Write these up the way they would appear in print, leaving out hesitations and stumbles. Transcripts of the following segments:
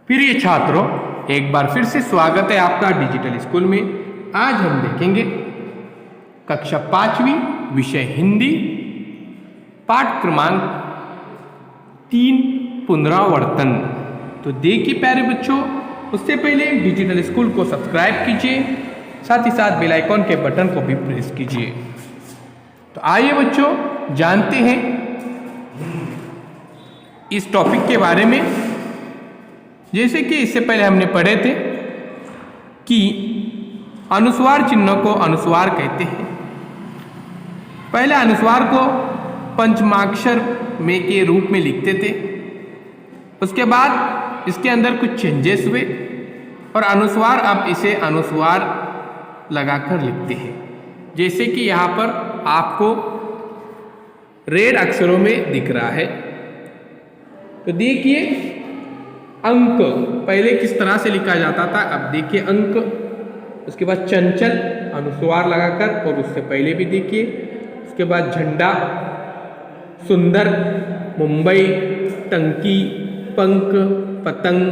प्रिय छात्रों, एक बार फिर से स्वागत है आपका डिजिटल स्कूल में। आज हम देखेंगे कक्षा 5वीं विषय हिंदी पाठ क्रमांक 3 पुनरावर्तन। तो देखिए प्यारे बच्चों, उससे पहले डिजिटल स्कूल को सब्सक्राइब कीजिए, साथ ही साथ बेल आइकॉन के बटन को भी प्रेस कीजिए। तो आइए बच्चों जानते हैं इस टॉपिक के बारे में। जैसे कि इससे पहले हमने पढ़े थे कि अनुस्वार चिन्ह को अनुस्वार कहते हैं। पहले अनुस्वार को पंचमाक्षर में के रूप में लिखते थे, उसके बाद इसके अंदर कुछ चेंजेस हुए और अनुस्वार अब इसे अनुस्वार लगाकर लिखते हैं। जैसे कि यहाँ पर आपको रेड अक्षरों में दिख रहा है। तो देखिए अंक पहले किस तरह से लिखा जाता था, अब देखिए अंक, उसके बाद चंचल अनुस्वार लगाकर, और उससे पहले भी देखिए, उसके बाद झंडा, सुंदर, मुंबई, टंकी, पंख, पतंग,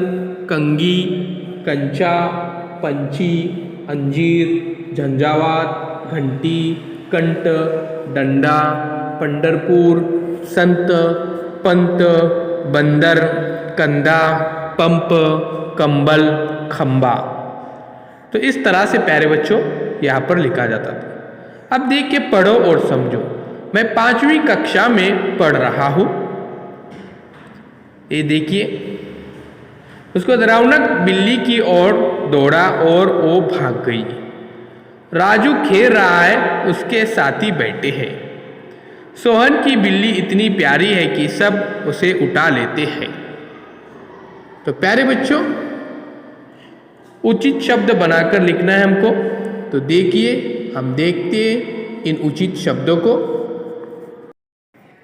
कंगी, कंचा, पंची, अंजीर, झंझावात, घंटी, कंट, डंडा, पंडरपुर, संत, पंत, बंदर, कंधा, पंप, कंबल, खंबा। तो इस तरह से प्यारे बच्चों यहाँ पर लिखा जाता था। अब देखिए पढ़ो और समझो। मैं 5वीं कक्षा में पढ़ रहा हूँ। ये देखिए, उसको रौनक बिल्ली की ओर दौड़ा और वो भाग गई। राजू खेल रहा है, उसके साथी बैठे हैं। सोहन की बिल्ली इतनी प्यारी है कि सब उसे उठा लेते हैं। तो प्यारे बच्चों, उचित शब्द बनाकर लिखना है हमको। तो देखिए हम देखते हैं इन उचित शब्दों को।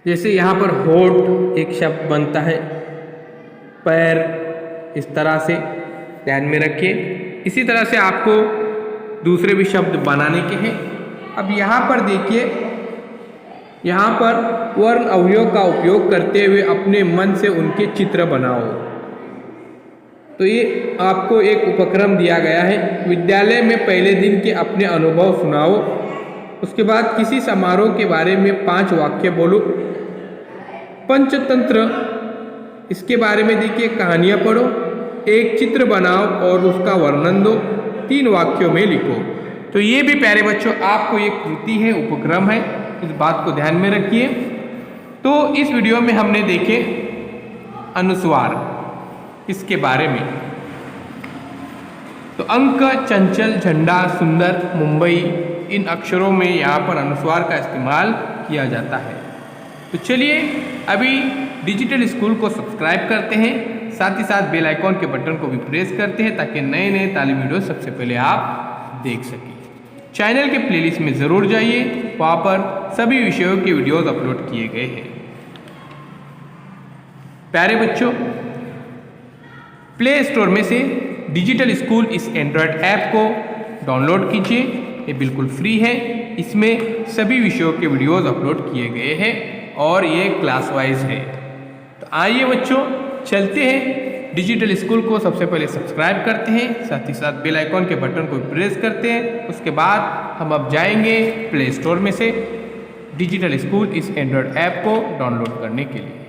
जैसे यहाँ पर होठ एक शब्द बनता है, पैर, इस तरह से ध्यान में रखिए। इसी तरह से आपको दूसरे भी शब्द बनाने के हैं। अब यहाँ पर देखिए, यहाँ पर वर्ण अवयव का उपयोग करते हुए अपने मन से उनके चित्र बनाओ। तो ये आपको एक उपक्रम दिया गया है। विद्यालय में पहले दिन के अपने अनुभव सुनाओ। उसके बाद किसी समारोह के बारे में 5 वाक्य बोलो। पंचतंत्र, इसके बारे में देखिए, कहानियाँ पढ़ो। एक चित्र बनाओ और उसका वर्णन दो, 3 वाक्यों में लिखो। तो ये भी प्यारे बच्चों आपको एक कृति है, उपक्रम है, इस बात को ध्यान में रखिए। तो इस वीडियो में हमने देखे अनुस्वार, इसके बारे में। तो अंक, चंचल, झंडा, सुंदर, मुंबई, इन अक्षरों में यहाँ पर अनुस्वार का इस्तेमाल किया जाता है। तो चलिए अभी डिजिटल स्कूल को सब्सक्राइब करते हैं, साथ ही साथ बेल आइकॉन के बटन को भी प्रेस करते हैं ताकि नए नए तालीमी वीडियो सबसे पहले आप देख सकें। चैनल के प्लेलिस्ट में ज़रूर जाइए, वहाँ पर सभी विषयों के वीडियोस अपलोड किए गए हैं। प्यारे बच्चों, प्ले स्टोर में से डिजिटल स्कूल इस एंड्रॉयड ऐप को डाउनलोड कीजिए। ये बिल्कुल फ्री है। इसमें सभी विषयों के वीडियोस अपलोड किए गए हैं और ये क्लास वाइज है। तो आइए बच्चों चलते हैं, डिजिटल स्कूल को सबसे पहले सब्सक्राइब करते हैं, साथ ही साथ बेल आइकॉन के बटन को प्रेस करते हैं। उसके बाद हम अब जाएंगे प्ले स्टोर में से डिजिटल स्कूल इस एंड्रॉयड ऐप को डाउनलोड करने के लिए।